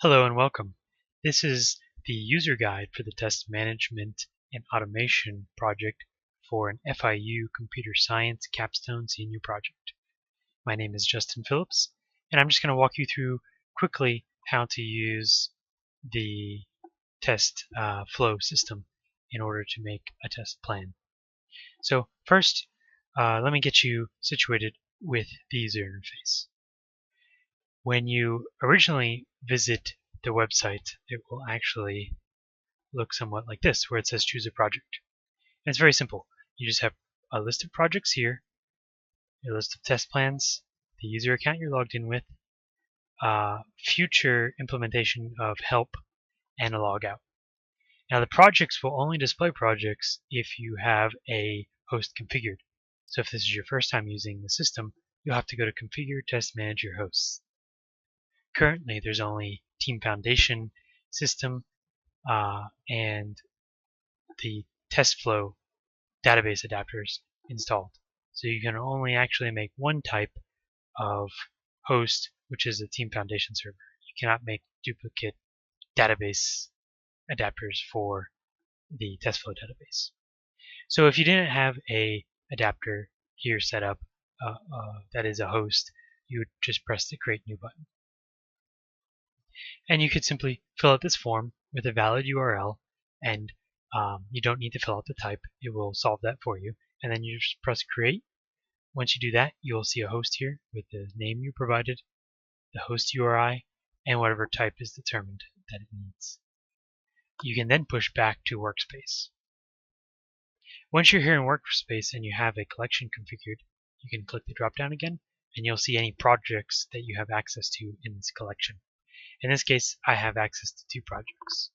Hello and welcome. This is the user guide for the test management and automation project for an FIU Computer Science Capstone Senior Project. My name is Justin Phillips, and I'm just going to walk you through quickly how to use the test flow system in order to make a test plan. So first, let me get you situated with the user interface. When you originally visit the website, it will actually look somewhat like this, where it says choose a project. And it's very simple. You just have a list of projects here, a list of test plans, the user account you're logged in with, future implementation of help, and a logout. Now the projects will only display projects if you have a host configured. So if this is your first time using the system, you'll have to go to Configure Test Manage Your Hosts. Currently, there's only Team Foundation system and the TestFlow database adapters installed. So you can only actually make one type of host, which is a Team Foundation server. You cannot make duplicate database adapters for the TestFlow database. So if you didn't have a adapter here set up that is a host, you would just press the Create New button. And you could simply fill out this form with a valid URL, and you don't need to fill out the type. It will solve that for you. And then you just press Create. Once you do that, you'll see a host here with the name you provided, the host URI, and whatever type is determined that it needs. You can then push back to Workspace. Once you're here in Workspace and you have a collection configured, you can click the drop down again, and you'll see any projects that you have access to in this collection. In this case, I have access to 2 projects.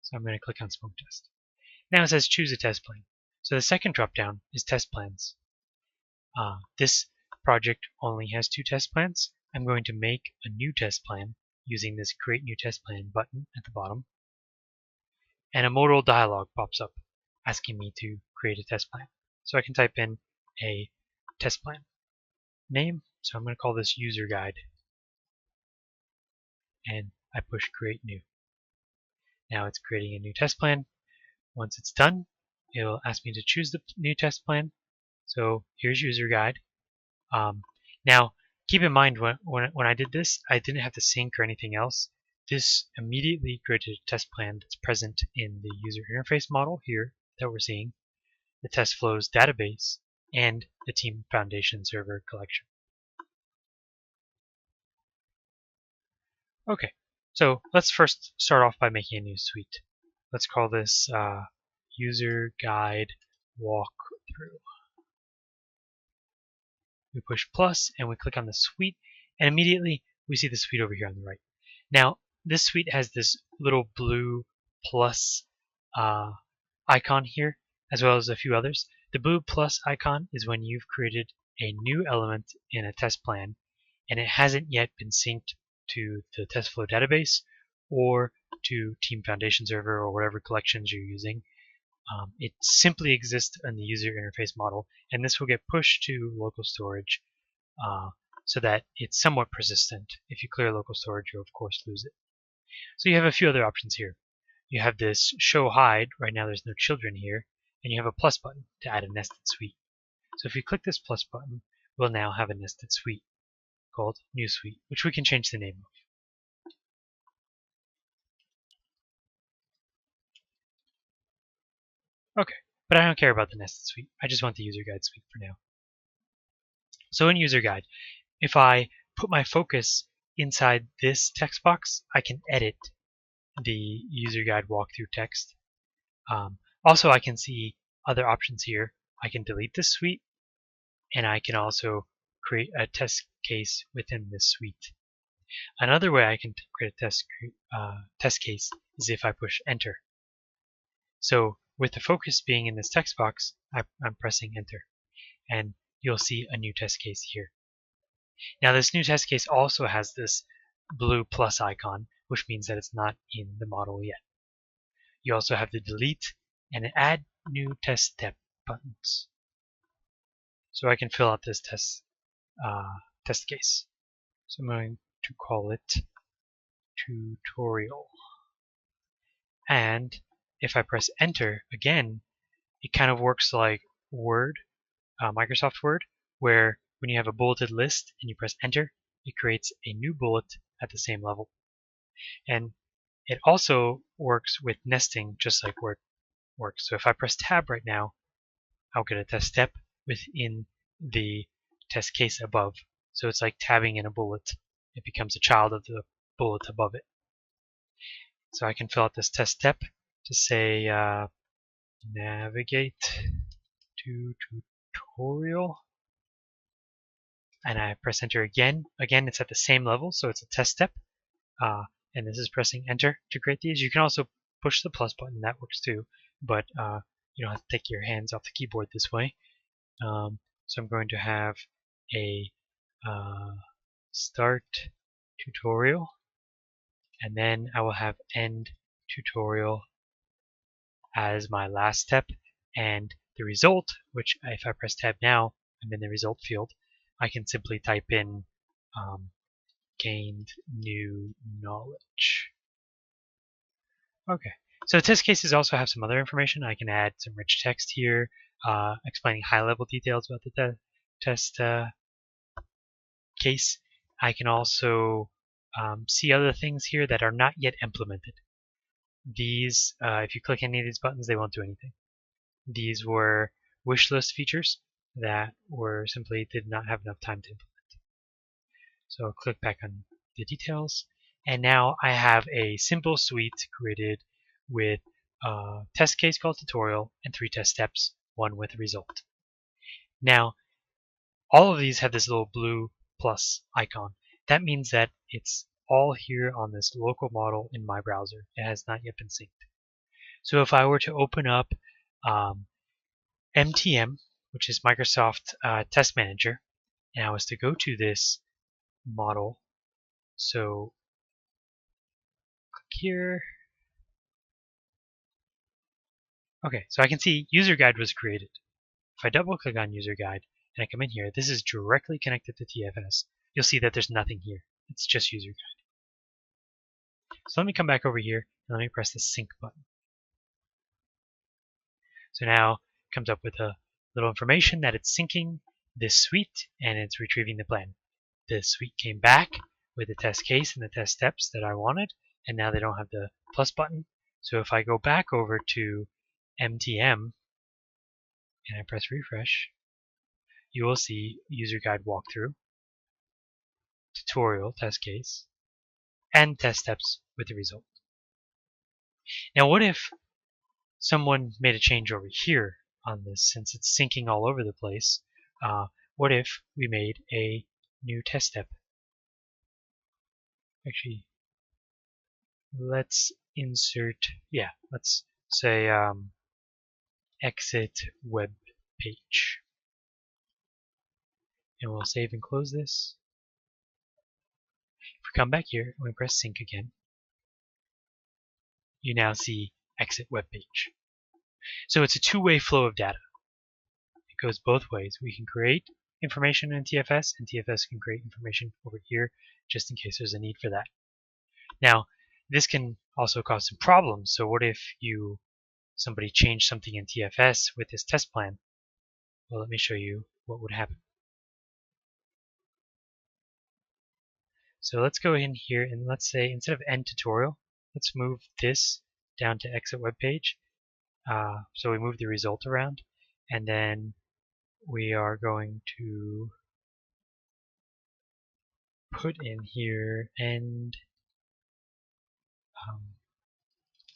So I'm going to click on Smoke Test. Now it says choose a test plan. So the second drop down is test plans. This project only has 2 test plans. I'm going to make a new test plan using this Create New Test Plan button at the bottom. And a modal dialog pops up asking me to create a test plan. So I can type in a test plan name. So I'm going to call this user guide. And I push Create New. Now it's creating a new test plan. Once it's done, it'll ask me to choose the new test plan. So here's user guide. Now keep in mind when I did this, I didn't have to sync or anything else. This immediately created a test plan that's present in the user interface model here that we're seeing, the test flows database, and the Team Foundation server collection. Okay, so let's first start off by making a new suite. Let's call this user guide walkthrough. We push plus and we click on the suite, and immediately we see the suite over here on the right. Now this suite has this little blue plus icon here, as well as a few others. The blue plus icon is when you've created a new element in a test plan and it hasn't yet been synced to the TestFlow database or to Team Foundation server or whatever collections you're using. It simply exists in the user interface model, and this will get pushed to local storage so that it's somewhat persistent. If you clear local storage, you'll of course lose it. So you have a few other options here. You have this show hide. Right now there's no children here, and you have a plus button to add a nested suite. So if you click this plus button, we'll now have a nested suite called New Suite, which we can change the name of. Okay, but I don't care about the nested suite. I just want the user guide suite for now. So in user guide, if I put my focus inside this text box, I can edit the user guide walkthrough text. Also, I can see other options here. I can delete this suite, and I can also create a test case within this suite. Another way I can create a test case is if I push enter. So with the focus being in this text box, I'm pressing enter, and you'll see a new test case here. Now this new test case also has this blue plus icon, which means that it's not in the model yet. You also have the delete and add new test step buttons. So I can fill out this test case. So I'm going to call it tutorial. And if I press enter again, it kind of works like Word, Microsoft Word, where when you have a bulleted list and you press enter, it creates a new bullet at the same level. And it also works with nesting just like Word works. So if I press tab right now, I'll get a test step within the test case above. So it's like tabbing in a bullet. It becomes a child of the bullet above it. So I can fill out this test step to say navigate to tutorial. And I press enter again. Again, it's at the same level, so it's a test step. And this is pressing enter to create these. You can also push the plus button, that works too, but you don't have to take your hands off the keyboard this way. So I'm going to have a start tutorial, and then I will have end tutorial as my last step, and the result, which if I press tab now, I'm in the result field, I can simply type in gained new knowledge. Okay, so test cases also have some other information. I can add some rich text here, explaining high-level details about the test case. I can also see other things here that are not yet implemented. These, if you click any of these buttons, they won't do anything. These were wish list features that were simply did not have enough time to implement. So I'll click back on the details, and now I have a simple suite created with a test case called tutorial and 3 test steps, 1 with a result. Now, all of these have this little blue plus icon. That means that it's all here on this local model in my browser. It has not yet been synced. So if I were to open up MTM, which is Microsoft Test Manager, and I was to go to this model, so click here. Okay, so I can see user guide was created. If I double click on user guide and I come in here, this is directly connected to TFS. You'll see that there's nothing here. It's just user guide. So let me come back over here and let me press the sync button. So now it comes up with a little information that it's syncing this suite and it's retrieving the plan. The suite came back with the test case and the test steps that I wanted, and now they don't have the plus button. So if I go back over to MTM and I press refresh, you will see user guide walkthrough, tutorial test case, and test steps with the result. Now what if someone made a change over here on this, since it's syncing all over the place? What if we made a new test step? Actually, let's insert, let's say exit web page. And we'll save and close this. If we come back here and we press sync again, you now see exit web page. So it's a two-way flow of data. It goes both ways. We can create information in TFS, and TFS can create information over here just in case there's a need for that. Now, this can also cause some problems. So what if somebody changed something in TFS with this test plan? Well, let me show you what would happen. So let's go in here and let's say instead of end tutorial, let's move this down to exit web page. So we move the result around, and then we are going to put in here end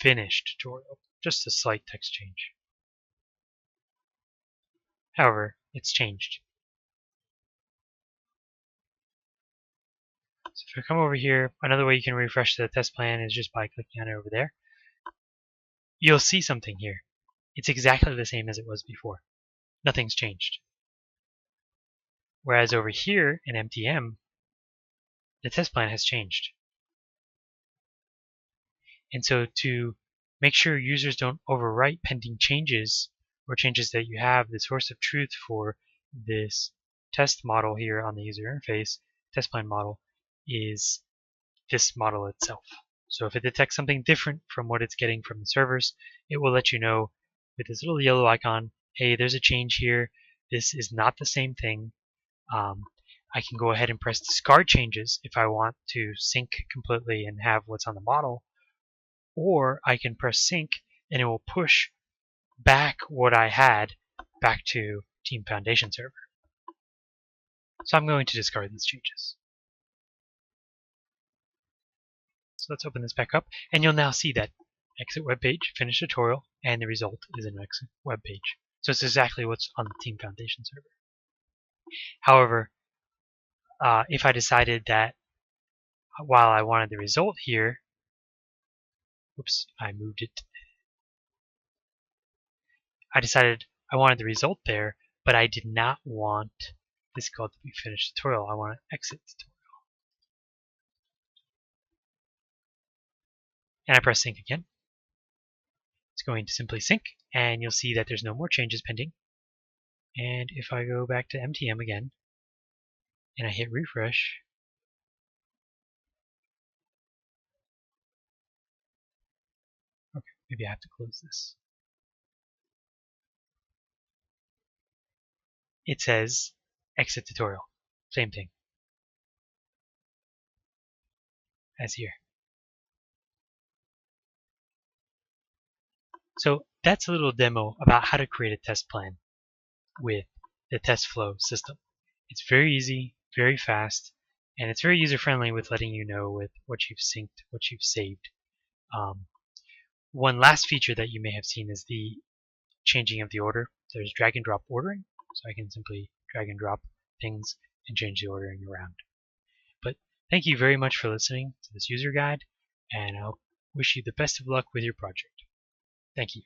finish tutorial, just a slight text change. However, it's changed. So if I come over here, another way you can refresh the test plan is just by clicking on it over there. You'll see something here. It's exactly the same as it was before. Nothing's changed. Whereas over here in MTM, the test plan has changed. And so to make sure users don't overwrite pending changes or changes that you have, the source of truth for this test model here on the user interface, test plan model, is this model itself. So if it detects something different from what it's getting from the servers, it will let you know with this little yellow icon, hey, there's a change here. This is not the same thing. I can go ahead and press discard changes if I want to sync completely and have what's on the model, or I can press sync and it will push back what I had back to Team Foundation server. So I'm going to discard these changes. So let's open this back up, and you'll now see that exit web page, finish tutorial, and the result is an exit web page. So it's exactly what's on the Team Foundation server. However, if I decided that while I wanted the result here, oops, I moved it. I decided I wanted the result there, but I did not want this called to be finished tutorial. I want to exit tutorial. And I press sync again. It's going to simply sync, and you'll see that there's no more changes pending. And if I go back to MTM again, and I hit refresh, okay, maybe I have to close this. It says exit tutorial. Same thing as here. So that's a little demo about how to create a test plan with the TestFlow system. It's very easy, very fast, and it's very user-friendly with letting you know with what you've synced, what you've saved. One last feature that you may have seen is the changing of the order. There's drag and drop ordering, so I can simply drag and drop things and change the ordering around. But thank you very much for listening to this user guide, and I wish you the best of luck with your project. Thank you.